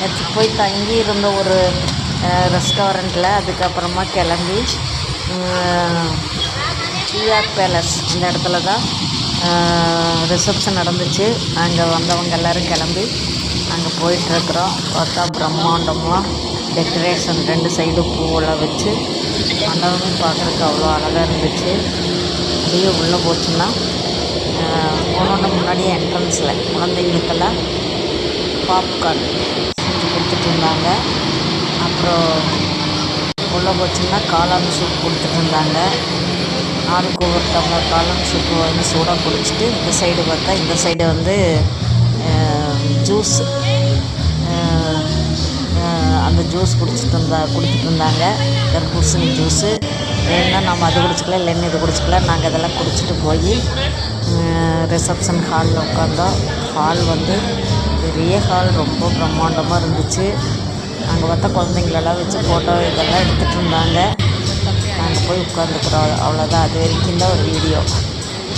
நேற்று போய் தங்கி இருந்த ஒரு ரெஸ்டாரண்ட்டில், அதுக்கப்புறமா கிளம்பி சியாக் பேலஸ் இந்த இடத்துல தான் ரிசப்ஷன் நடந்துச்சு. அங்கே வந்தவங்க எல்லோரும் கிளம்பி அங்கே போயிட்டுருக்குறோம். பார்த்தா பிரம்மாண்டமாக டெக்கரேஷன் 2 சைடு பூவெல்லாம் வச்சு மண்டபமும் பார்க்குறதுக்கு அவ்வளோ அழகாக இருந்துச்சு. அப்படியே உள்ளே போச்சுன்னா போனோட முன்னாடியே என்ட்ரன்ஸில் குழந்தைங்களுக்கெல்லாம் பாப்கார்ன் செஞ்சு கொடுத்துட்டு இருந்தாங்க. அப்புறம் உள்ளே போச்சுன்னா காளான் சூப் கொடுத்துட்டு இருந்தாங்க. ஆளுக்கு ஒவ்வொரு டம்ளர் காளான் சூப்பு வந்து சூடாக குடிச்சிட்டு, இந்த சைடு பார்த்தா இந்த சைடு வந்து ஜூஸ், அந்த ஜூஸ் கொடுத்துட்டு இருந்தாங்க. தர்பூசணி ஜூஸு வேணுன்னா நம்ம அது குடிச்சிக்கலாம், இல்லைன்னு இது குடிச்சிக்கலாம். நாங்கள் இதெல்லாம் குடிச்சிட்டு போய் ரிசப்ஷன் ஹாலில் உட்காந்தோம். ஹால் வந்து பெரிய ஹால், ரொம்ப பிரம்மாண்டமாக இருந்துச்சு. அங்கே பார்த்தா குழந்தைங்களெல்லாம் வச்சு ஃபோட்டோ இதெல்லாம் எடுத்துகிட்டு இருந்தாங்க. நாங்கள் போய் உட்காந்துக்குறோம். அவ்வளோதான். அது வரைக்கும் தான் ஒரு வீடியோ.